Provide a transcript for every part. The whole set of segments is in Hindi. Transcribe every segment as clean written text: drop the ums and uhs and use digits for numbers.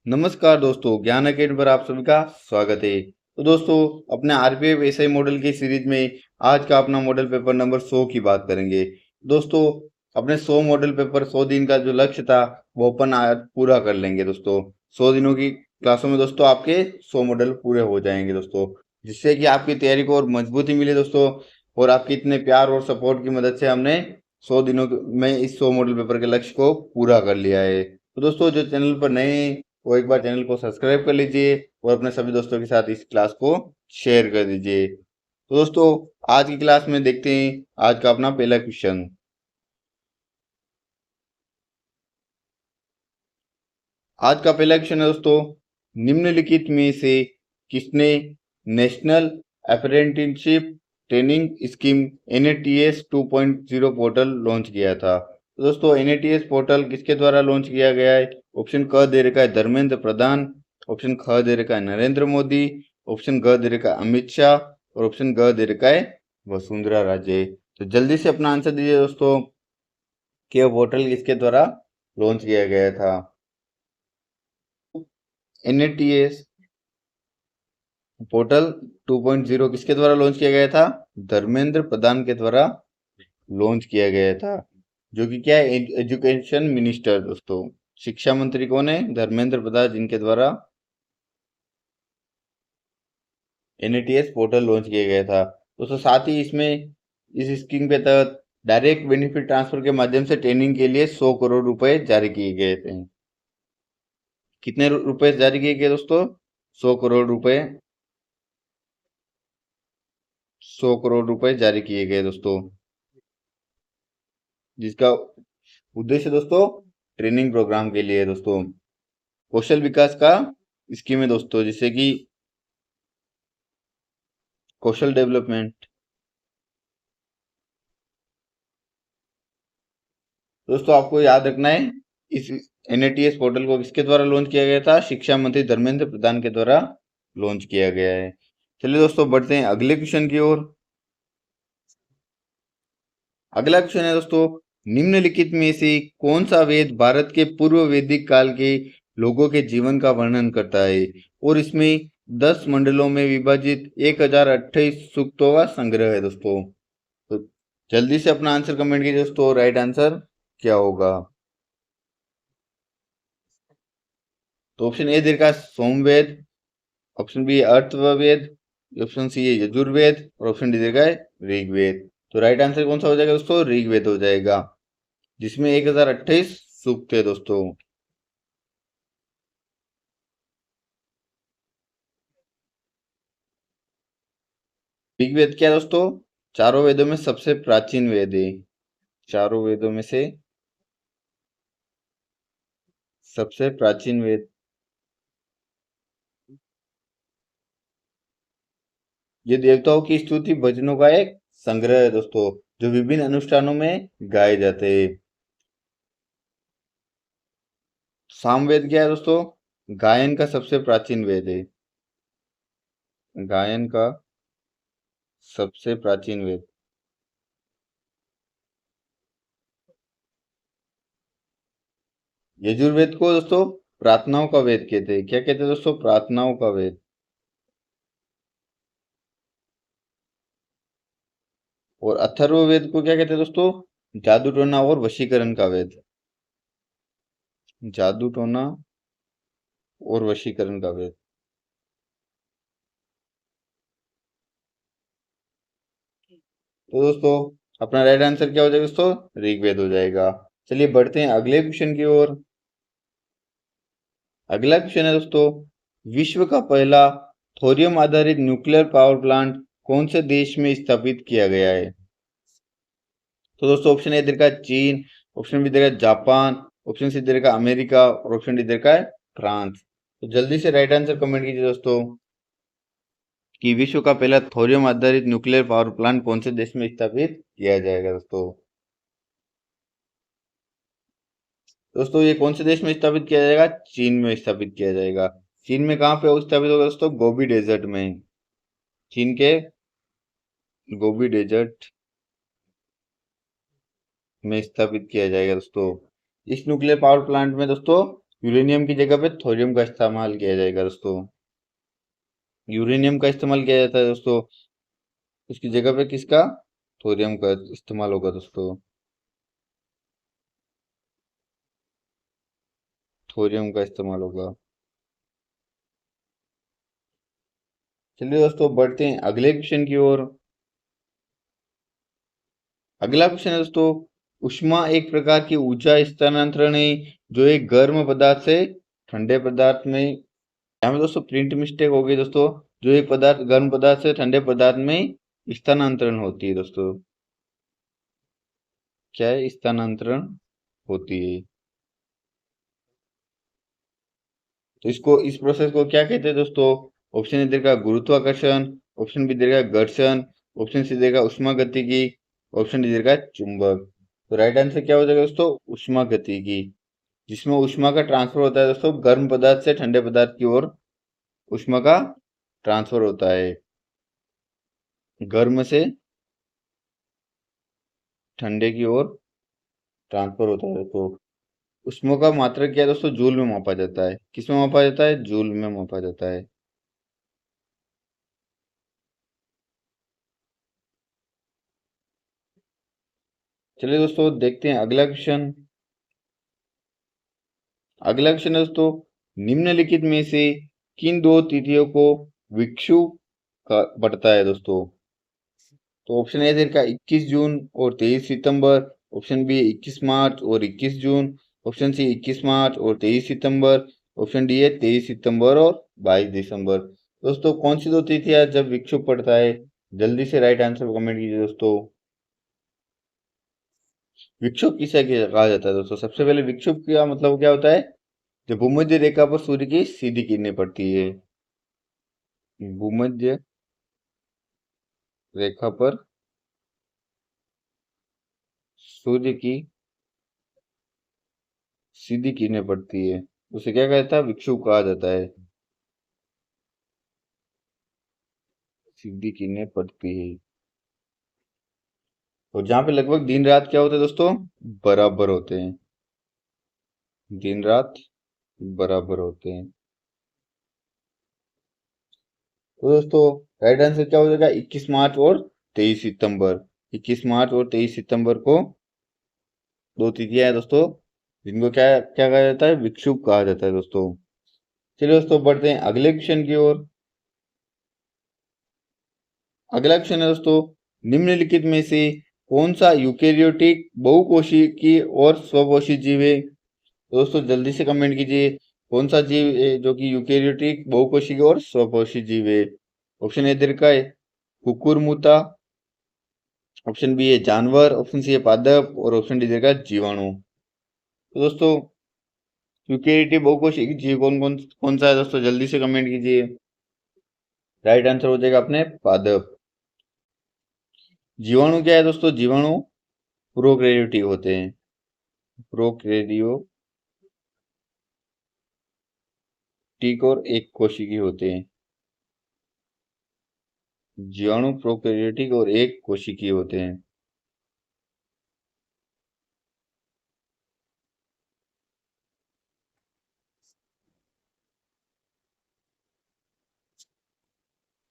नमस्कार दोस्तों, ज्ञान अकेडमी पर आप सभी का स्वागत है। तो दोस्तों, अपने आरपीएफ एसआई मॉडल की सीरीज में आज का अपना मॉडल पेपर नंबर 100 की बात करेंगे। दोस्तों, अपने 100 मॉडल पेपर 100 दिन का जो लक्ष्य था वो अपन आज पूरा कर लेंगे। दोस्तों, 100 दिनों की क्लासों में दोस्तों आपके 100 मॉडल पूरे हो जाएंगे दोस्तों, जिससे कि आपकी तैयारी को और मजबूती मिले दोस्तों। और आपके इतने प्यार और सपोर्ट की मदद से हमने 100 दिनों में इस 100 मॉडल पेपर के लक्ष्य को पूरा कर लिया है। तो दोस्तों, जो चैनल पर नए हैं वो एक बार चैनल को सब्सक्राइब कर लीजिए और अपने सभी दोस्तों के साथ इस क्लास को शेयर कर दीजिए। तो दोस्तों, आज की क्लास में देखते हैं आज का अपना पहला क्वेश्चन। आज का पहला क्वेश्चन है दोस्तों, निम्नलिखित में से किसने national apprenticeship training scheme NATS 2.0 portal launch किया था? तो दोस्तों, NATS पोर्टल किसके द्वारा लॉन्च किया गया है? ऑप्शन क दे रखा है धर्मेंद्र प्रधान, ऑप्शन ख दे रखा है नरेंद्र मोदी, ऑप्शन ग दे रखा है अमित शाह और ऑप्शन ग दे रखा है वसुंधरा राजे। तो जल्दी से अपना आंसर दीजिए दोस्तों कि यह पोर्टल किसके द्वारा लॉन्च किया गया था। NATS पोर्टल 2.0 किसके द्वारा लॉन्च किया गया था? धर्मेंद्र प्रधान के द्वारा लॉन्च किया गया था, जो कि क्या है, एजुकेशन मिनिस्टर। दोस्तों, शिक्षा मंत्री कौन है? धर्मेंद्र प्रधान, जिनके द्वारा NATS पोर्टल लॉन्च किया गया था। दोस्तों, साथ ही इसमें इस स्कीम के तहत डायरेक्ट बेनिफिट ट्रांसफर के माध्यम से ट्रेनिंग के लिए 100 करोड़ रुपए जारी किए गए थे। कितने रुपए जारी किए गए दोस्तों? 100 करोड़ रुपए, 100 करोड़ रुपए जारी किए गए दोस्तों, जिसका उद्देश्य दोस्तों ट्रेनिंग प्रोग्राम के लिए दोस्तों, कौशल विकास का स्कीम है दोस्तों, जिससे कि कौशल डेवलपमेंट। दोस्तों, आपको याद रखना है इस NATS पोर्टल को किसके द्वारा लॉन्च किया गया था? शिक्षा मंत्री धर्मेंद्र प्रधान के द्वारा लॉन्च किया गया है। चलिए दोस्तों, बढ़ते हैं अगले क्वेश्चन की ओर। अगला क्वेश्चन है दोस्तों, निम्नलिखित में से कौन सा वेद भारत के पूर्व वैदिक काल के लोगों के जीवन का वर्णन करता है और इसमें 10 मंडलों में विभाजित 1028 सूक्तों का संग्रह है दोस्तों? तो जल्दी से अपना आंसर कमेंट कीजिए दोस्तों, राइट आंसर क्या होगा? तो ऑप्शन ए दे रखा है सोमवेद, option B Atharvaveda, option C है यजुर्वेद और ऑप्शन डी दे रखा है ऋग्वेद। तो राइट आंसर कौन सा हो जाएगा दोस्तों? ऋग्वेद हो जाएगा, जिसमें 1028 सूक्त है दोस्तों। ऋग्वेद क्या है दोस्तों? चारों वेदों में सबसे प्राचीन वेद है। चारों वेदों में से सबसे प्राचीन वेद। ये देवताओं की स्तुति भजनों का एक संग्रह है दोस्तों, जो विभिन्न अनुष्ठानों में गाए जाते हैं। सामवेद क्या है दोस्तों? गायन का सबसे प्राचीन वेद है। गायन का सबसे प्राचीन वेद। यजुर्वेद को दोस्तों प्रार्थनाओं का वेद कहते हैं। क्या कहते हैं दोस्तों? प्रार्थनाओं का वेद। और अथर्ववेद को क्या कहते हैं दोस्तों? जादू टोना और वशीकरण का वेद। जादू टोना और वशीकरण का वेद। तो दोस्तों, अपना राइट आंसर क्या हो जाएगा दोस्तों? ऋग्वेद हो जाएगा। चलिए बढ़ते हैं अगले क्वेश्चन की ओर। अगला क्वेश्चन है दोस्तों, विश्व का पहला थोरियम आधारित न्यूक्लियर पावर प्लांट कौन से देश में स्थापित किया गया है? तो दोस्तों, ऑप्शन ए दे रखा है चीन, ऑप्शन बी दे रखा है जापान, ऑप्शन सी दे रखा है अमेरिका और ऑप्शन डी दे रखा है फ्रांस। तो जल्दी से राइट आंसर कमेंट कीजिए दोस्तों कि विश्व का पहला थोरियम आधारित न्यूक्लियर पावर प्लांट कौन से देश में स्थापित किया जाएगा दोस्तों? दोस्तों, ये कौन से देश में स्थापित किया जाएगा? चीन में स्थापित किया जाएगा। चीन में कहाँ पे स्थापित होगा दोस्तों? गोबी डेजर्ट में। चीन के गोबी डेजर्ट में स्थापित किया जाएगा दोस्तों। इस न्यूक्लियर पावर प्लांट में दोस्तों यूरेनियम की जगह पे थोरियम का इस्तेमाल किया जाएगा दोस्तों। यूरेनियम का इस्तेमाल किया जाता है दोस्तों, उसकी जगह पे किसका, थोरियम का इस्तेमाल होगा दोस्तों। थोरियम का इस्तेमाल होगा। चलिए दोस्तों बढ़ते हैं अगले क्वेश्चन की ओर। अगला क्वेश्चन है दोस्तों, उष्मा एक प्रकार की ऊर्जा स्थानांतरण है जो एक गर्म पदार्थ से ठंडे पदार्थ में, यहाँ पे दोस्तों प्रिंट मिस्टेक हो गई दोस्तों, जो एक पदार्थ गर्म पदार्थ से ठंडे पदार्थ में स्थानांतरण होती है दोस्तों। क्या है, स्थानांतरण होती है। तो इसको, इस प्रोसेस को क्या कहते हैं दोस्तों। ऑप्शन ए देगा गुरुत्वाकर्षण, ऑप्शन बी देगा घर्षण, ऑप्शन सी देगा उष्मागतिकी, ऑप्शन डी देगा चुंबक। तो राइट आंसर क्या हो जाएगा दोस्तों, उष्मागतिकी, जिसमें उष्मा का ट्रांसफर होता है दोस्तों, गर्म पदार्थ से ठंडे पदार्थ की ओर उष्मा का ट्रांसफर होता है, गर्म से ठंडे की ओर ट्रांसफर होता है। तो उष्मा का मात्रक क्या है दोस्तों, जूल में मापा जाता है। किस में मापा जाता है, जूल में मापा जाता है। चलिए दोस्तों देखते हैं अगला क्वेश्चन। अगला क्वेश्चन है दोस्तों, निम्नलिखित में से किन दो तिथियों को विक्षुव पड़ता है दोस्तों। तो ऑप्शन ए का 21 जून और 23 सितंबर, ऑप्शन बी 21 मार्च और 21 जून, ऑप्शन सी 21 मार्च और 23 सितंबर, ऑप्शन डी है 23 सितंबर और 22 दिसंबर। दोस्तों कौन सी दो तिथियां जब विक्षुभ पड़ता है, जल्दी से राइट आंसर कमेंट कीजिए दोस्तों। विक्षुभ किसे कहा जाता है दोस्तों, सबसे पहले विक्षुभ का मतलब क्या होता है, जब भूमध्य रेखा पर सूर्य की सीधी किरणें पड़ती है। भूमध्य रेखा पर सूर्य की सीधी किरणें पड़ती है, उसे क्या कहता है, विक्षुभ कहा जाता है। सीधी किरणें पड़ती है, और जहाँ पे लगभग दिन रात क्या होते हैं दोस्तों, बराबर होते हैं। दिन रात बराबर होते हैं। तो दोस्तों राइट आंसर क्या हो जाएगा, 21 मार्च और 23 सितंबर। 21 मार्च और 23 सितंबर को दो तिथियां हैं दोस्तों, जिनको क्या क्या कहा जाता है, विक्षुभ कहा जाता है दोस्तों। चलिए दोस्तों बढ़ते हैं अगले क्वेश्चन की ओर। अगला क्वेश्चन है दोस्तों, निम्नलिखित में से कौन सा यूकेरियोटिक बहुकोशिकीय और स्वकोशी जीव है। दोस्तों जल्दी से कमेंट कीजिए, कौन सा जीव है जो कि यूकेरियोटिक बहुकोशिकीय और स्वकोशी जीव है। ऑप्शन ए दे रखा है कुकुरमुत्ता, ऑप्शन बी है जानवर, ऑप्शन सी है पादप और ऑप्शन डी दे रखा है जीवाणु। तो दोस्तों यूकेरियोटिक बहुकोशिकीय जीव कौन कौन कौन सा है दोस्तों, जल्दी से कमेंट कीजिए। राइट आंसर हो जाएगा अपने पादप। जीवाणु क्या है दोस्तों, जीवाणु प्रोकैरियोटिक होते हैं। प्रोकैरियोटिक और एक कोशिकीय होते हैं। जीवाणु प्रोकैरियोटिक और एक कोशिकीय होते हैं।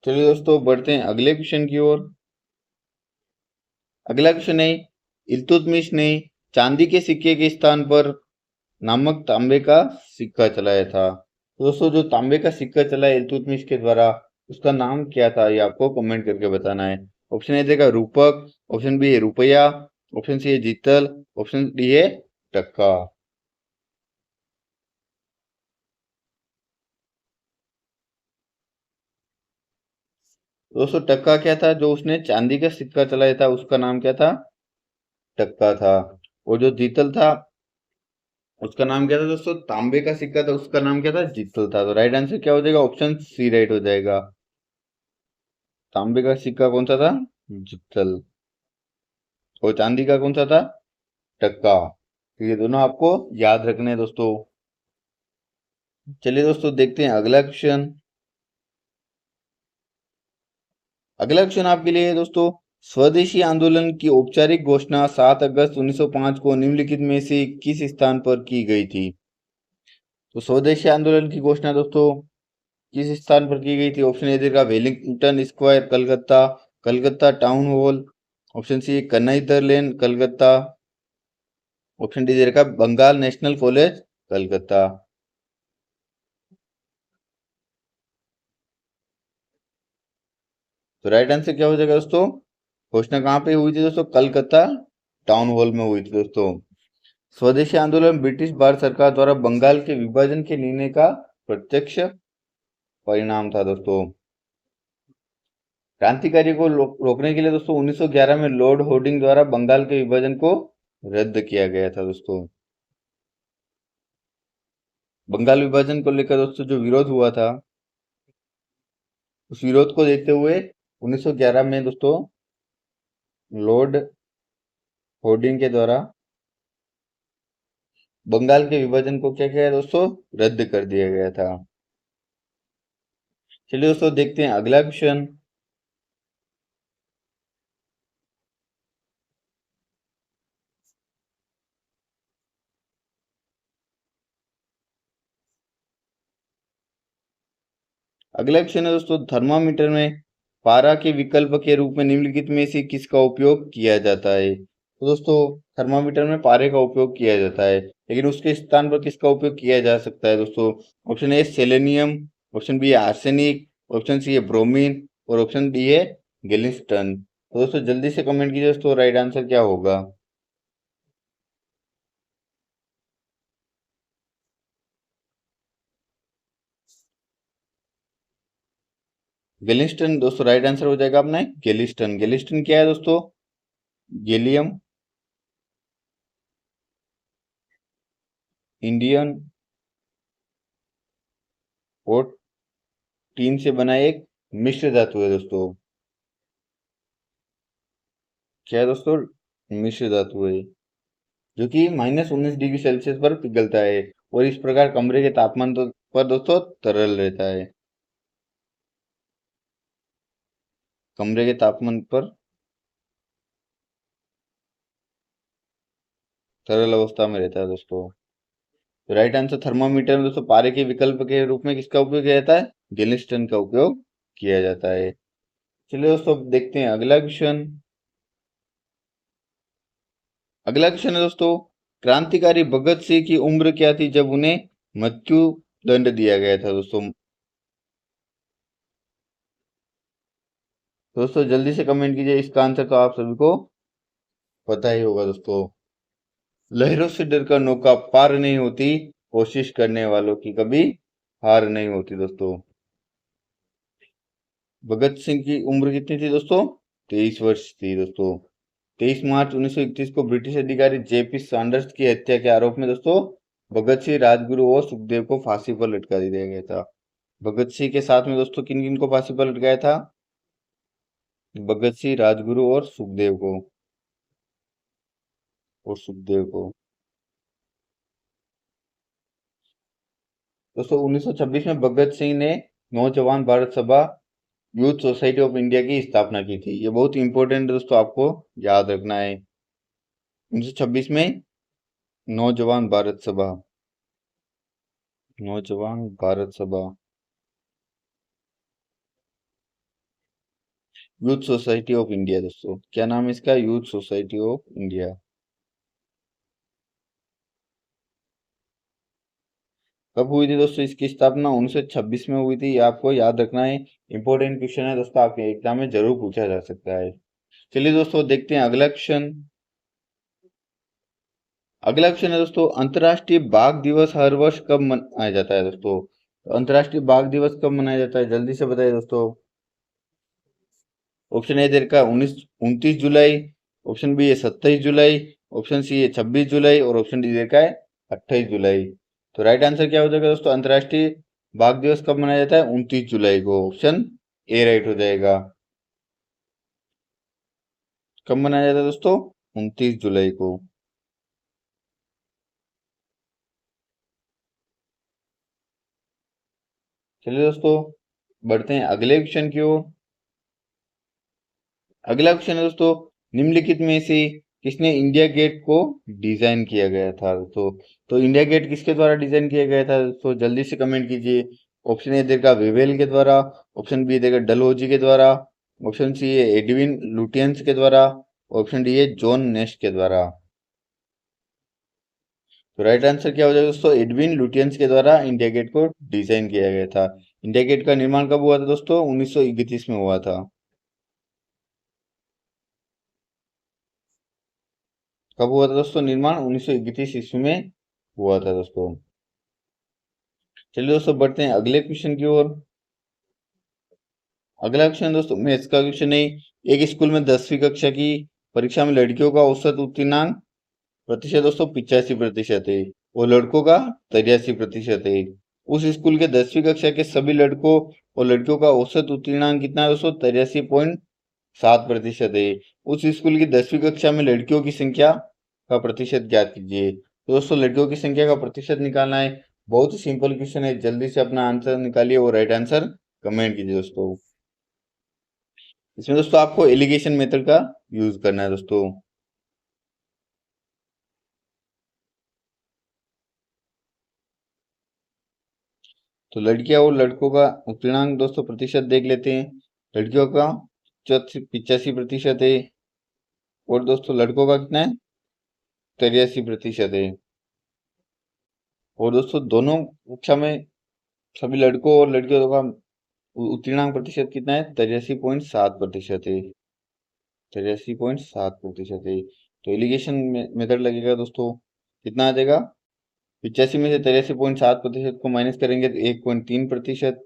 चलिए दोस्तों बढ़ते हैं अगले क्वेश्चन की ओर। अगला क्वेश्चन है, इल्तुतमिश ने चांदी के सिक्के के स्थान पर नामक तांबे का सिक्का चलाया था। तो दोस्तों जो तांबे का सिक्का चला है इल्तुतमिश के द्वारा, उसका नाम क्या था, ये आपको कमेंट करके बताना है। ऑप्शन ए देगा रूपक, ऑप्शन बी है रुपया, ऑप्शन सी है जीतल, ऑप्शन डी है टक्का। दोस्तों टक्का क्या था, जो उसने चांदी का सिक्का चलाया था उसका नाम क्या था, टक्का था। और जो जीतल था उसका नाम क्या था दोस्तों, तांबे का सिक्का था उसका नाम क्या था, जीतल था। तो राइट आंसर क्या हो जाएगा, ऑप्शन सी राइट हो जाएगा। तांबे का सिक्का कौन सा था, जीतल, और चांदी का कौन सा था, टक्का। तो ये दोनों आपको याद रखने हैं दोस्तों। चलिए दोस्तों देखते हैं अगला क्वेश्चन। अगला क्वेश्चन आपके लिए है दोस्तों, स्वदेशी आंदोलन की औपचारिक घोषणा 7 अगस्त 1905 को निम्नलिखित में से किस स्थान पर की गई थी। तो स्वदेशी आंदोलन की घोषणा दोस्तों किस स्थान पर की गई थी? ऑप्शन ए का Wellington Square Calcutta, Calcutta Town Hall, option C Kanhaiya Lane Calcutta, option D का बंगाल नेशनल कॉलेज कलकत्ता। तो राइट आंसर क्या हो जाएगा दोस्तों? घोषणा कहाँ पे हुई थी दोस्तों? कलकत्ता टाउन हॉल में हुई थी दोस्तों। स्वदेशी आंदोलन ब्रिटिश भारत सरकार द्वारा बंगाल के विभाजन के निर्णय का प्रत्यक्ष परिणाम था दोस्तों। क्रांतिकारी को रोकने के लिए दोस्तों 1911 में लॉर्ड होर्डिंग द्वारा बंगाल के विभाजन को रद्द किया गया था दोस्तों। बंगाल विभाजन को लेकर दोस्तों जो विरोध हुआ था, उस विरोध को देखते हुए 1911 में दोस्तों लॉर्ड होर्डिंग के द्वारा बंगाल के विभाजन को क्या किया दोस्तों? रद्द कर दिया गया था। चलिए दोस्तों देखते हैं अगला क्वेश्चन। अगला क्वेश्चन है दोस्तों, थर्मामीटर में पारा के विकल्प के रूप में निम्नलिखित में से किसका उपयोग किया जाता है? तो दोस्तों थर्मामीटर में पारे का उपयोग किया जाता है, लेकिन उसके स्थान पर किसका उपयोग किया जा सकता है दोस्तों? Option A selenium, option B है आर्सेनिक, ऑप्शन सी है ब्रोमीन और ऑप्शन डी है गेलिस्टन। तो दोस्तों जल्दी से कमेंट कीजिए दोस्तों, राइट आंसर क्या होगा? गेलिस्टन दोस्तों राइट आंसर हो जाएगा अपना गेलिस्टन। गेलिस्टन क्या है दोस्तों? गैलियम इंडियन और टीन से बना एक मिश्र धातु है दोस्तों। क्या है दोस्तों? मिश्र धातु है जो कि -19 डिग्री सेल्सियस पर पिघलता है और इस प्रकार कमरे के तापमान पर दोस्तों तरल रहता है। कमरे के तापमान पर तरल अवस्था में रहता है दोस्तों। तो राइट आंसर थर्मामीटर में दोस्तों पारे के विकल्प के रूप में किसका उपयोग किया जाता है? गेलिस्टन का उपयोग किया जाता है। चलिए दोस्तों अब देखते हैं अगला क्वेश्चन। अगला क्वेश्चन है दोस्तों, क्रांतिकारी भगत सिंह की उम्र क्या थी जब उन्हें मृत्यु दंड दिया गया था दोस्तों? दोस्तों जल्दी से कमेंट कीजिए, इसका आंसर तो आप सभी को पता ही होगा दोस्तों। लहरों से डरकर नौका पार नहीं होती, कोशिश करने वालों की कभी हार नहीं होती दोस्तों। भगत सिंह की उम्र कितनी थी दोस्तों? 23 वर्ष थी दोस्तों। 23 मार्च 1931 को ब्रिटिश अधिकारी जेपी सैंडर्स की हत्या के आरोप में दोस्तों भगत सिंह, राजगुरु और सुखदेव को फांसी पर लटका दिया गया था। भगत सिंह के साथ में दोस्तों किन किन को फांसी पर लटकाया था? भगत सिंह, राजगुरु और सुखदेव को। दोस्तों 1926 में भगत सिंह ने नौजवान भारत सभा यूथ सोसाइटी ऑफ इंडिया की स्थापना की थी। ये बहुत इंपॉर्टेंट है दोस्तों, आपको याद रखना है। 1926 में नौजवान भारत सभा, नौजवान भारत सभा यूथ सोसाइटी ऑफ इंडिया दोस्तों, क्या नाम है इसका? Youth society of India. कब हुई थी दोस्तों इसकी स्थापना? 1926 में हुई थी। ये आपको याद रखना है, इंपॉर्टेंट क्वेश्चन है दोस्तों, आपके एग्जाम में जरूर पूछा जा सकता है। चलिए दोस्तों देखते हैं अगला क्वेश्चन। अगला क्वेश्चन है दोस्तों, अंतर्राष्ट्रीय बाघ दिवस हर वर्ष कब मनाया जाता है दोस्तों? तो अंतर्राष्ट्रीय बाघ दिवस कब मनाया जाता है? जल्दी से बताइए दोस्तों। ऑप्शन ए का 29 जुलाई, ऑप्शन बी है 27 जुलाई, ऑप्शन सी है 26 जुलाई और ऑप्शन डी का है 28 जुलाई। तो राइट आंसर क्या हो जाएगा दोस्तों? अंतर्राष्ट्रीय बाघ दिवस कब मनाया जाता है? 29 जुलाई को। ऑप्शन ए राइट हो जाएगा। कब मनाया जाता है दोस्तों? 29 जुलाई को। चलिए दोस्तों बढ़ते हैं अगले क्वेश्चन की ओर। अगला क्वेश्चन है दोस्तों, निम्नलिखित में से किसने इंडिया गेट को डिजाइन किया गया था दोस्तों? तो इंडिया गेट किसके द्वारा डिजाइन किया गया था दोस्तों? जल्दी से कमेंट कीजिए। ऑप्शन ए देगा वेवेल के द्वारा, ऑप्शन बी देगा डलहौजी के द्वारा, ऑप्शन सी है एडविन लुटियंस के द्वारा, ऑप्शन डी है जॉन नेस्ट के द्वारा। तो राइट आंसर क्या हो जाएगा दोस्तों? एडविन लुटियंस के द्वारा इंडिया गेट को डिजाइन किया गया था। इंडिया गेट का निर्माण कब हुआ था दोस्तों? 1931 में हुआ था। कब हुआ था दोस्तों निर्माण? 1931 ईस्वी में हुआ था दोस्तों। चलिए दोस्तों बढ़ते हैं अगले क्वेश्चन की ओर। अगला क्वेश्चन दोस्तों मैथ्स का क्वेश्चन है। एक स्कूल में 10वीं कक्षा की परीक्षा में लड़कियों का औसत उत्तीर्णांक प्रतिशत दोस्तों 85% है और लड़कों का 83% है। उस स्कूल के 10वीं कक्षा के सभी लड़कों और लड़कियों का औसत उत्तीर्णांक कितना है दोस्तों? 83.7% है। उस स्कूल की 10वीं कक्षा में लड़कियों की संख्या का प्रतिशत ज्ञात कीजिए। तो दोस्तों लड़कियों की संख्या का प्रतिशत निकालना है। बहुत ही सिंपल क्वेश्चन है, जल्दी से अपना आंसर निकालिए और राइट आंसर कमेंट कीजिए दोस्तों। इसमें दोस्तों आपको एलिगेशन मेथड का यूज करना है दोस्तों। तो लड़कियां और लड़कों का उत्तीर्णांक दोस्तों प्रतिशत देख लेते हैं। लड़कियों का 85% है और दोस्तों लड़कों का कितना है? 83% है। और दोस्तों दोनों कक्षा में सभी लड़कों और लड़कियों का उत्तीर्णांक प्रतिशत कितना है? 83.7% है। 83.7% है। तो एलिगेशन मेथड लगेगा दोस्तों। कितना आ जाएगा? 85 में से 83.7% को माइनस करेंगे तो 1.3%।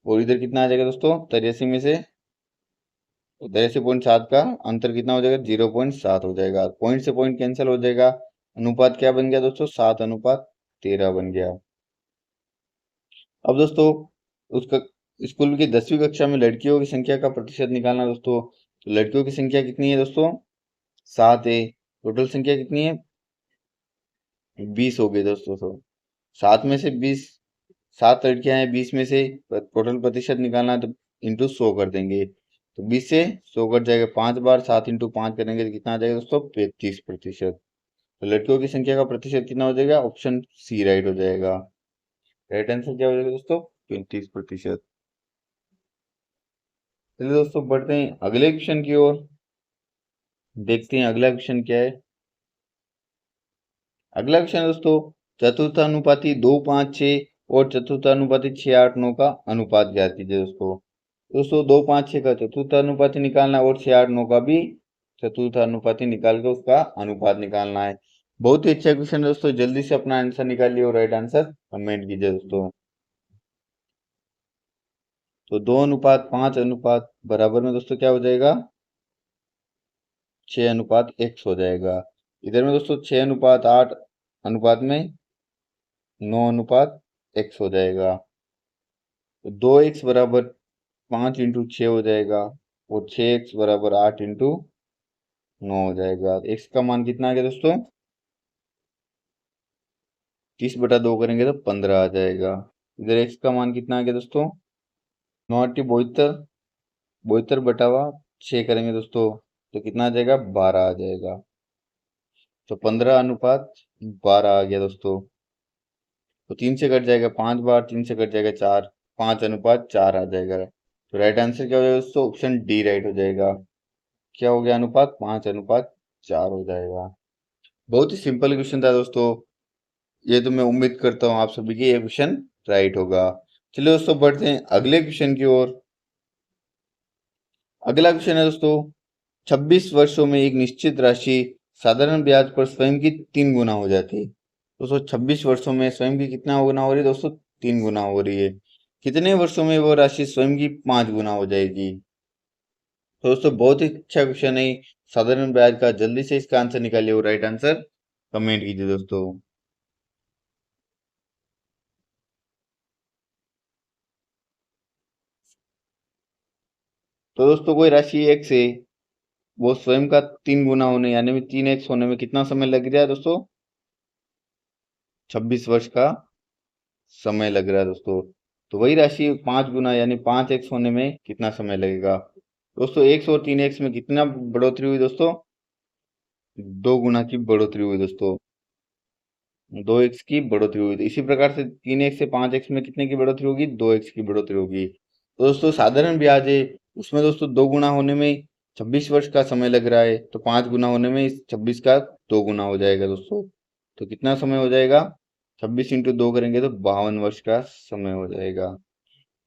और इधर कितना आ जाएगा दोस्तों? 83 में से 83.7 का अंतर कितना हो जाएगा? 0.7 हो जाएगा। पॉइंट से पॉइंट कैंसिल हो जाएगा। अनुपात क्या बन गया दोस्तों? 7:13 बन गया। अब दोस्तों उसका स्कूल की 10वीं कक्षा में लड़कियों की संख्या का प्रतिशत निकालना दोस्तों। तो लड़कियों की संख्या कितनी है दोस्तों? 7 है। टोटल संख्या कितनी है? 20 हो गई दोस्तों। तो 7 में से 20, 7 लड़कियां हैं, 20 में से टोटल प्रतिशत निकालना है तो इंटू 100 कर देंगे। तो 20 से 100 कट जाएगा 5 बार, 7 इंटू 5 करेंगे तो कितना आ जाएगा दोस्तों? 35%। तो लड़कियों की संख्या का प्रतिशत कितना हो जाएगा? ऑप्शन सी राइट हो जाएगा। राइट आंसर क्या हो जाएगा दोस्तों? 35%। चलिए दोस्तों बढ़ते हैं अगले क्वेश्चन की ओर। देखते हैं अगला क्वेश्चन क्या है। अगला क्वेश्चन दोस्तों चतुर्थानुपाती 2:5:6 और चतुर्थानुपाती 6:8:9 का अनुपात ज्ञात कीजिए दोस्तों। दोस्तों 2:5:6 का चतुर्थानुपाती निकालना है और 6:8:9 का भी चतुर्थानुपाती निकाल के उसका अनुपात निकालना है। बहुत ही अच्छा क्वेश्चन है दोस्तों, जल्दी से अपना आंसर निकालिए और राइट आंसर कमेंट कीजिए दोस्तों। तो 2:5 अनुपात बराबर में दोस्तों क्या हो जाएगा? 6:1 हो जाएगा। इधर में दोस्तों 6:8 अनुपात में 9:x हो जाएगा। तो 2x बराबर 5 × 6 हो जाएगा और 6x बराबर 8 × 9 हो जाएगा। x का मान कितना आ गया दोस्तों? 30/2 करेंगे तो 15 आ जाएगा। इधर x का मान कितना आ गया दोस्तों? 9×8 = 72, 72/6 करेंगे दोस्तों तो कितना आ जाएगा? 12 आ जाएगा। तो 15:12 आ गया दोस्तों। तो 3 से कट जाएगा 5 बार, 3 से कट जाएगा 4, 5:4 आ जाएगा। तो राइट आंसर क्या हो जाएगा दोस्तों? ऑप्शन डी राइट हो जाएगा। क्या हो गया? अनुपात 5:4 हो जाएगा। बहुत ही सिंपल क्वेश्चन था दोस्तों। ये तो मैं उम्मीद करता हूँ आप सभी के ये क्वेश्चन राइट होगा। चलिए दोस्तों बढ़ते हैं अगले क्वेश्चन की ओर। अगला क्वेश्चन है दोस्तों 26 वर्षों में एक निश्चित राशि साधारण ब्याज पर स्वयं की 3 गुना हो जाती है। दोस्तों 26 वर्षों में स्वयं की कितना गुना हो रही है दोस्तों? 3 गुना हो रही है। कितने वर्षों में वो राशि स्वयं की 5 गुना हो जाएगी? तो दोस्तों बहुत ही अच्छा क्वेश्चन है साधारण ब्याज का। जल्दी से इसका आंसर निकालिए और राइट आंसर कमेंट कीजिए दोस्तों। तो दोस्तों कोई राशि x है, वो स्वयं का 3 गुना होने यानी में 3x होने में कितना समय लग रहा है दोस्तों? 26 वर्ष का समय लग रहा है दोस्तों। तो वही राशि 5 गुना यानी 5x होने में कितना समय लगेगा? दोस्तों x और 3x में कितना बढ़ोतरी हुई दोस्तों? दो गुना की बढ़ोतरी हुई दोस्तों, 2x की बढ़ोतरी हुई। तो इसी प्रकार से 3x से 5x में कितने की बढ़ोतरी होगी, 2x की बढ़ोतरी होगी। तो दोस्तों साधारण ब्याज है, उसमें दोस्तों दो गुना होने में 26 वर्ष का समय लग रहा है, तो 5 गुना होने में इस 26 का 2 गुना हो जाएगा दोस्तों। तो कितना समय हो जाएगा, 26 × 2 करेंगे तो 52 वर्ष का समय हो जाएगा।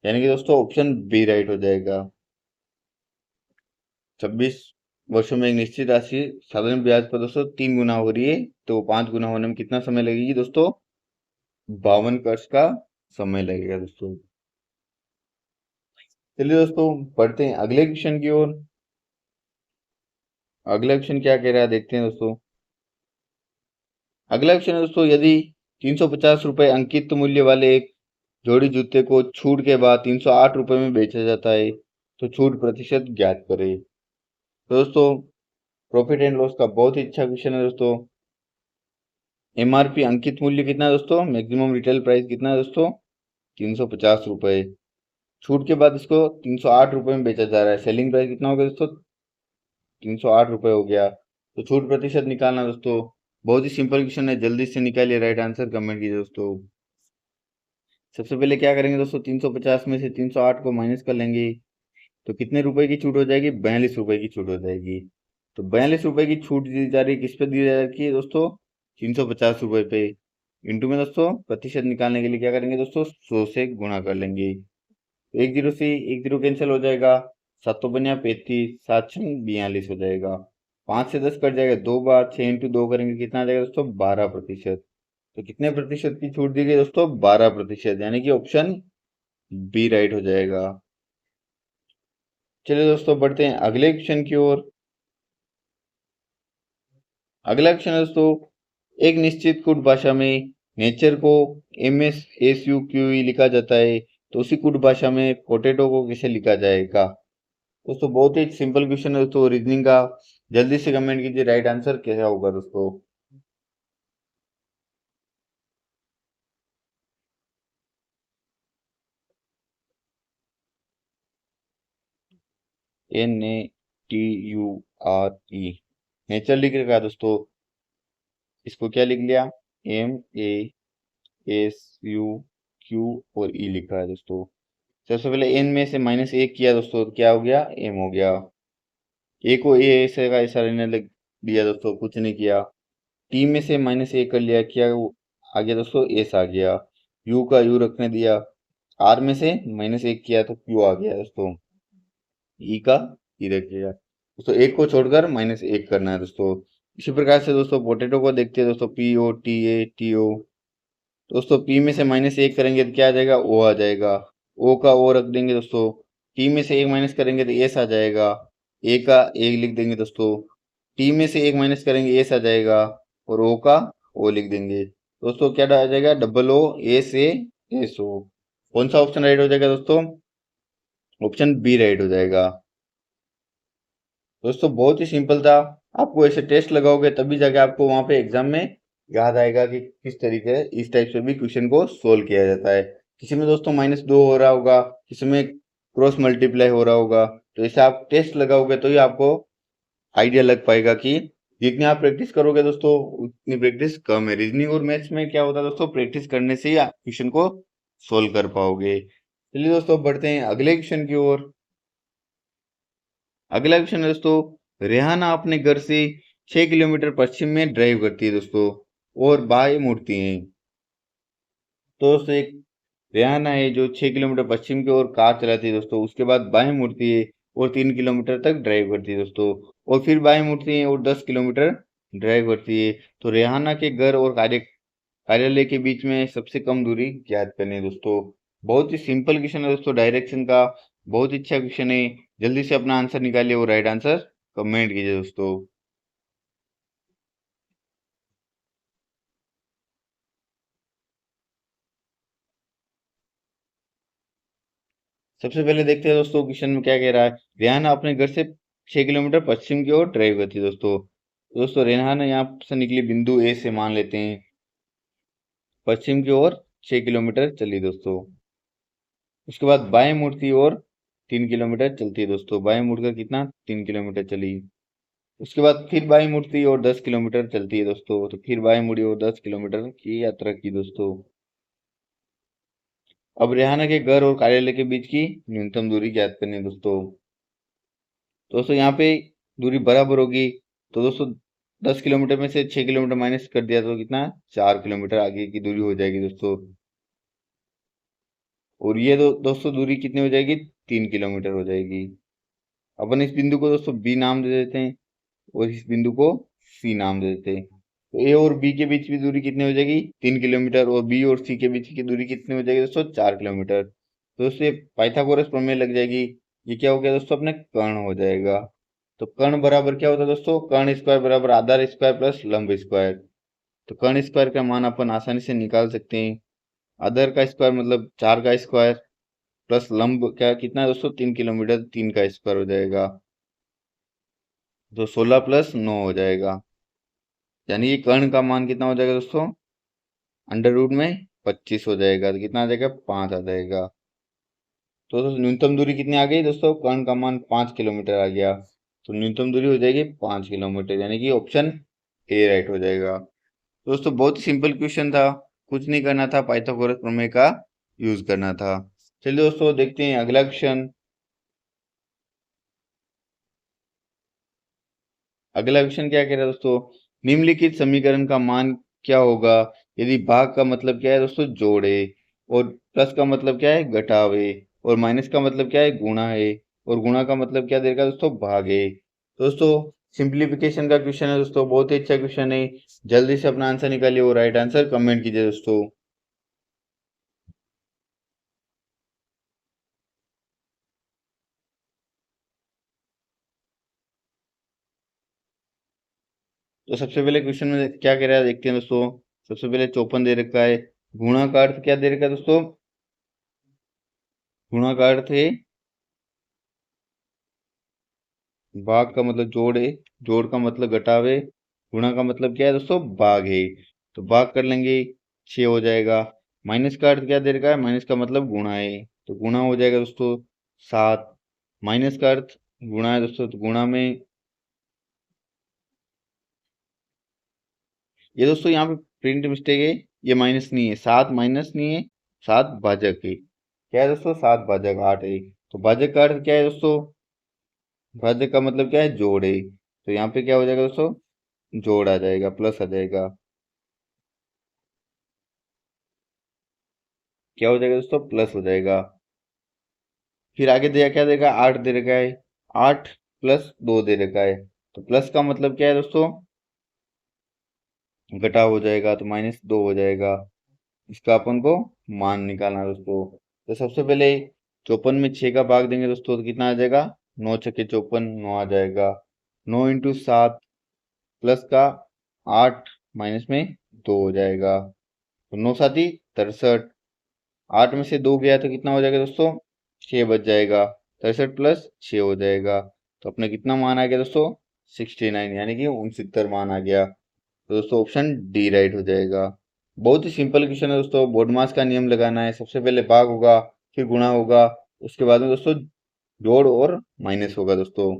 यानी कि दोस्तों ऑप्शन बी राइट हो जाएगा। 26 वर्षों में एक निश्चित राशि साधारण ब्याज पर दोस्तों 3 गुना हो रही है, तो 5 गुना होने में कितना समय लगेगी दोस्तों, 52 वर्ष का समय लगेगा दोस्तों। चलिए दोस्तों पढ़ते हैं अगले क्वेश्चन की ओर। अगला क्वेश्चन क्या कह रहा है देखते हैं दोस्तों। अगला क्वेश्चन है दोस्तों, यदि 350 रुपए अंकित मूल्य वाले एक जोड़ी जूते को छूट के बाद 308 रुपए में बेचा जाता है, तो छूट प्रतिशत ज्ञात करें। तो दोस्तों प्रॉफिट एंड लॉस का बहुत ही अच्छा क्वेश्चन है दोस्तों। एमआरपी अंकित मूल्य कितना है दोस्तों, मैक्सिमम रिटेल प्राइस कितना है दोस्तों, 350 रुपए। छूट के बाद इसको 308 रुपए में बेचा जा रहा है, सेलिंग प्राइस कितना हो गया दोस्तों, 308 रुपए हो गया। तो छूट प्रतिशत निकालना दोस्तों बहुत ही सिंपल क्वेश्चन है, जल्दी से निकालिए राइट आंसर, कमेंट कीजिए दोस्तों। सबसे पहले क्या करेंगे दोस्तों, 350 में से 308 को माइनस कर लेंगे, तो कितने रुपए की छूट हो जाएगी, 42 रुपए की छूट हो जाएगी। तो 42 रुपए की छूट दी जा रही है, किस पे दी जा रही है दोस्तों, 350 रुपए पे। इंटू में दोस्तों प्रतिशत निकालने के लिए क्या करेंगे दोस्तों, 100 से गुणा कर लेंगे। तो एक जीरो से एक जीरो कैंसिल हो जाएगा, सातों बनिया 35, 7×6 = 42 हो जाएगा। 5 से 10 कट जाएगा 2 बार, 6×2 करेंगे कितना आ जाएगा दोस्तों, 12%। तो कितने प्रतिशत की छूट दी गई दोस्तों, 12%, यानी कि ऑप्शन बी राइट हो जाएगा। चलिए दोस्तों बढ़ते हैं अगले क्वेश्चन की ओर। अगला क्वेश्चन है दोस्तों, एक निश्चित कुट भाषा में नेचर को MSSUQE लिखा जाता है, तो उसी कुट भाषा में पोटैटो को कैसे लिखा जाएगा। दोस्तों बहुत ही सिंपल क्वेश्चन है दोस्तों, रीजनिंग का। जल्दी से कमेंट कीजिए राइट आंसर कैसा होगा दोस्तों। NATURE, नेचर लिख रखा है दोस्तों, इसको क्या लिख लिया, MASUQ और ई लिखा है दोस्तों। सबसे पहले एन में से -1 किया दोस्तों, तो क्या हो गया, एम हो गया। ए को ए ऐसे का ऐसा रहने लग दिया दोस्तों, कुछ नहीं किया। टी में से -1 कर लिया, क्या आ गया दोस्तों, एस आ गया। यू का यू रखने दिया, आर में से -1 किया तो क्यू आ गया दोस्तों। ई का ई रख दिया दोस्तों, एक को छोड़कर -1 करना है दोस्तों। इसी प्रकार से दोस्तों पोटैटो को देखते हैं दोस्तों, POTATO। दोस्तों पी में से -1 करेंगे तो क्या आ जाएगा, ओ आ जाएगा। ओ का ओ रख देंगे दोस्तों, टी में से 1 माइनस करेंगे तो एस आ जाएगा। ए का ए लिख देंगे दोस्तों, टी में से 1 माइनस करेंगे एस आ जाएगा, और ओ का ओ लिख देंगे दोस्तों। क्या आ जाएगा, OO, कौन सा ऑप्शन राइट हो जाएगा दोस्तों, ऑप्शन बी राइट हो जाएगा। दोस्तों बहुत ही सिंपल था, आपको ऐसे टेस्ट लगाओगे तभी जाके आपको वहां पे एग्जाम में याद आएगा कि किस तरीके इस टाइप से भी क्वेश्चन को सोल्व किया जाता है। किसी में दोस्तों -2 हो रहा होगा, किसी में क्रॉस मल्टीप्लाई हो रहा होगा, तो ऐसे आप टेस्ट लगाओगे तो ही आपको आइडिया लग पाएगा कि जितनी आप प्रैक्टिस करोगे दोस्तों उतनी प्रैक्टिस कम है। रीजनिंग और मैथ्स में क्या होता है दोस्तों, प्रैक्टिस करने से ही आप क्वेश्चन को सोल्व कर पाओगे। चलिए दोस्तों बढ़ते हैं अगले क्वेश्चन की ओर। अगला क्वेश्चन है दोस्तों, रेहाना अपने घर से 6 किलोमीटर पश्चिम में ड्राइव करती है दोस्तों, और बाएं मुड़ती है। तो दोस्तों एक रेहाना है जो 6 किलोमीटर पश्चिम की ओर कार चलाती है दोस्तों, उसके बाद बाएं मुड़ती है और 3 किलोमीटर तक ड्राइव करती है दोस्तों, और फिर बाएं मुड़ती है और 10 किलोमीटर ड्राइव करती है। तो रेहाना के घर और कार्यालय के बीच में सबसे कम दूरी ज्ञात करनी है दोस्तों। बहुत ही सिंपल क्वेश्चन है दोस्तों, डायरेक्शन का बहुत ही अच्छा क्वेश्चन है। जल्दी से अपना आंसर निकालिए और राइट आंसर कमेंट कीजिए दोस्तों। सबसे पहले देखते हैं दोस्तों क्वेश्चन में क्या कह रहा है। रेहाना अपने घर से 6 किलोमीटर पश्चिम की ओर ड्राइव करती है दोस्तों। दोस्तों रेहाना यहाँ से निकली बिंदु ए से, मान लेते हैं पश्चिम की ओर 6 किलोमीटर चली दोस्तों। उसके बाद बाएं मुड़ती ओर 3 किलोमीटर चलती है दोस्तों, बाएं मुड़कर कितना, 3 किलोमीटर चली। उसके बाद फिर बाई मुड़ती है और 10 किलोमीटर चलती है दोस्तों। तो फिर बाई मुड़ी और 10 किलोमीटर की यात्रा की दोस्तों। अब रेहाना के घर और कार्यालय के बीच की न्यूनतम दूरी ज्ञात करनी है दोस्तों। दोस्तों यहाँ पे दूरी बराबर होगी। तो दोस्तों 10 किलोमीटर में से 6 किलोमीटर माइनस कर दिया तो कितना, 4 किलोमीटर आगे की दूरी हो जाएगी दोस्तों। और ये दोस्तों दूरी कितनी हो जाएगी, 3 किलोमीटर हो जाएगी। अपन इस बिंदु को दोस्तों बी नाम दे देते हैं और इस बिंदु को सी नाम दे देते हैं। तो ए और बी के बीच की दूरी कितनी हो जाएगी, 3 किलोमीटर, और बी और सी के बीच की दूरी कितनी हो जाएगी दोस्तों, 4 किलोमीटर। तो दोस्तों ये पाइथागोरस प्रमेय लग जाएगी। ये क्या हो गया दोस्तों, अपने कर्ण हो जाएगा। तो कर्ण बराबर क्या होता है दोस्तों, कर्ण स्क्वायर बराबर आधार स्क्वायर प्लस लंब स्क्वायर। तो कर्ण स्क्वायर का मान अपन आसानी से निकाल सकते हैं। आधार का स्क्वायर मतलब 4 का स्क्वायर प्लस लंब क्या कितना है दोस्तों, 3 किलोमीटर, 3 का स्क्वायर हो जाएगा। तो 16 प्लस 9 हो जाएगा। यानी कि कर्ण का मान कितना हो जाएगा दोस्तों, अंडर रूट में 25 हो जाएगा। तो कितना आ जाएगा, 5 आ जाएगा। तो दोस्तों न्यूनतम दूरी कितनी आ गई दोस्तों, कर्ण का मान 5 किलोमीटर आ गया। तो न्यूनतम दूरी हो जाएगी 5 किलोमीटर, यानी कि ऑप्शन ए राइट हो जाएगा। तो दोस्तों बहुत ही सिंपल क्वेश्चन था, कुछ नहीं करना था, पाइथागोरस प्रमेय का यूज करना था। चलिए दोस्तों देखते हैं अगला क्वेश्चन। अगला क्वेश्चन क्या कह रहा है दोस्तों, निम्नलिखित समीकरण का मान क्या होगा यदि भाग का मतलब क्या है दोस्तों, जोड़े, और प्लस का मतलब क्या है, घटावे, और माइनस का मतलब क्या है, गुणा है, और गुणा का मतलब क्या देगा दोस्तों, भागे। दोस्तों सिंप्लीफिकेशन का क्वेश्चन है दोस्तों, बहुत ही अच्छा क्वेश्चन है। जल्दी से अपना आंसर निकालिए और राइट आंसर कमेंट कीजिए दोस्तों। तो सबसे पहले क्वेश्चन में क्या कह रहा है देखते हैं दोस्तों। सबसे पहले 54 दे रखा है। गुणा का अर्थ क्या दे रखा है दोस्तों, गुणा का अर्थ है भाग का मतलब जोड़ है, जोड़ का मतलब घटावे, गुणा का मतलब क्या है दोस्तों, भाग है। तो भाग कर लेंगे, 6 हो जाएगा। माइनस का अर्थ क्या दे रखा है, माइनस का मतलब गुणा है, तो गुणा हो जाएगा दोस्तों 7। माइनस का अर्थ गुणा है दोस्तों, तो गुणा में ये दोस्तों यहाँ पे प्रिंट मिस्टेक है, ये माइनस नहीं है, 7 माइनस नहीं है, 7 भाजक है। क्या है दोस्तों, 7 भाजक 8 है। तो भाजक का अर्थ क्या है दोस्तों, भाजक का मतलब क्या है, जोड़ है। तो यहाँ पे क्या हो जाएगा दोस्तों, जोड़ आ जाएगा, प्लस आ जाएगा। क्या हो जाएगा दोस्तों, प्लस हो जाएगा। फिर आगे दिया क्या देगा, 8 दे रखा है, 8 प्लस 2 दे रखा है। तो प्लस का मतलब क्या है दोस्तों, घटा हो जाएगा, तो -2 हो जाएगा। इसका अपन को मान निकालना है दोस्तों। तो सबसे पहले 54 में 6 का भाग देंगे दोस्तों, तो कितना आ जाएगा, 9 छक्के 54, 9 आ जाएगा। 9 इंटू 7 प्लस का 8 माइनस में 2 हो जाएगा। तो 9 साती 63, 8 में से 2 गया तो कितना हो जाएगा दोस्तों, 6 बच जाएगा। 63 प्लस 6 हो जाएगा। तो अपना कितना मान आ गया दोस्तों, 69, यानी कि 69 मान आ गया। तो दोस्तों ऑप्शन डी राइट हो जाएगा। बहुत ही सिंपल क्वेश्चन है दोस्तों, बोडमास का नियम लगाना है। सबसे पहले भाग होगा, फिर गुणा होगा, उसके बाद में दोस्तों जोड़ और माइनस होगा दोस्तों।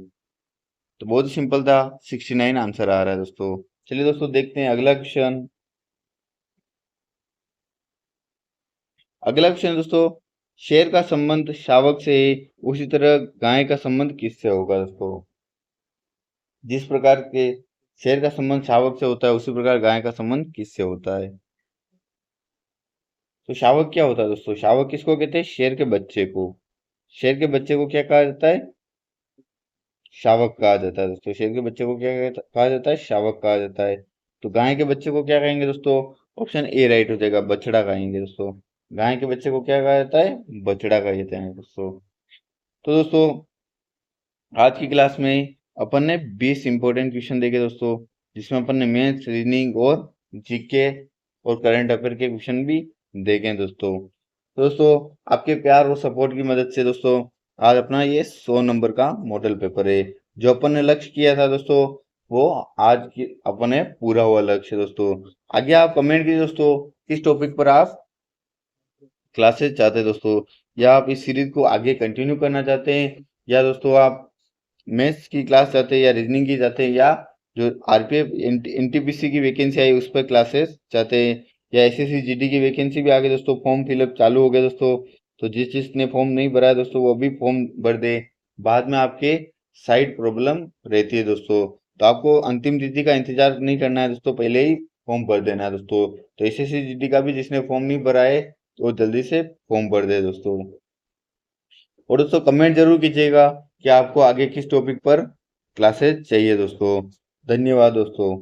तो बहुत ही सिंपल था, 69 आंसर आ रहा है दोस्तों। चलिए दोस्तों देखते हैं अगला क्वेश्चन। अगला क्वेश्चन दोस्तों, शेर का संबंध शावक से है, उसी तरह गाय का संबंध किससे होगा दोस्तों। जिस प्रकार के शेर का संबंध शावक से होता है, उसी प्रकार गाय का संबंध किससे होता है। तो शावक क्या होता है दोस्तों, शावक किसको कहते हैं, शेर के बच्चे को। शेर के बच्चे को क्या कहा जाता है, शावक कहा जाता है दोस्तों। शेर के बच्चे को क्या कहा जाता है, शावक कहा जाता है। तो गाय के बच्चे को क्या कहेंगे दोस्तों, ऑप्शन ए राइट हो जाएगा, बछड़ा कहेंगे दोस्तों। गाय के बच्चे को क्या कहा जाता है, बछड़ा कहा जाता है दोस्तों। तो दोस्तों आज की क्लास में अपन ने 20 इंपॉर्टेंट क्वेश्चन देखे दोस्तों, जिसमें अपन ने मैथ्स, रीजनिंग और जीके और करंट अफेयर के क्वेश्चन भी देखे हैं दोस्तों। तो दोस्तों आपके प्यार और सपोर्ट की मदद से दोस्तों आज अपना ये 100 नंबर का मॉडल पेपर है, जो अपन ने लक्ष्य किया था दोस्तों, वो आज की अपन ने पूरा हुआ लक्ष्य दोस्तों। आगे आप कमेंट कीजिए दोस्तों, किस टॉपिक पर आप क्लासेस चाहते हैं दोस्तों, या आप इस सीरीज को आगे कंटिन्यू करना चाहते हैं, या दोस्तों आप मैथ्स की क्लास चाहते हैं या रीजनिंग की चाहते हैं या जो आरपीएफ एनटीपीसी की वैकेंसी आई उस पर क्लासेस चाहते हैं या एसएससी जीडी की वैकेंसी भी आ गई दोस्तों, फॉर्म फिलअप चालू हो गया दोस्तों। तो जिसने फॉर्म नहीं भरा है दोस्तों वो भी फॉर्म भर दे, बाद में आपके साइड प्रॉब्लम रहती है दोस्तों। तो आपको अंतिम तिथि का इंतजार नहीं करना है दोस्तों, पहले ही फॉर्म भर देना है दोस्तों। तो एसएससी जीडी का भी जिसने फॉर्म नहीं भरा है तो वो जल्दी से फॉर्म भर दे दोस्तों। और दोस्तों कमेंट जरूर कीजिएगा कि आपको आगे किस टॉपिक पर क्लासेस चाहिए दोस्तों। धन्यवाद दोस्तों।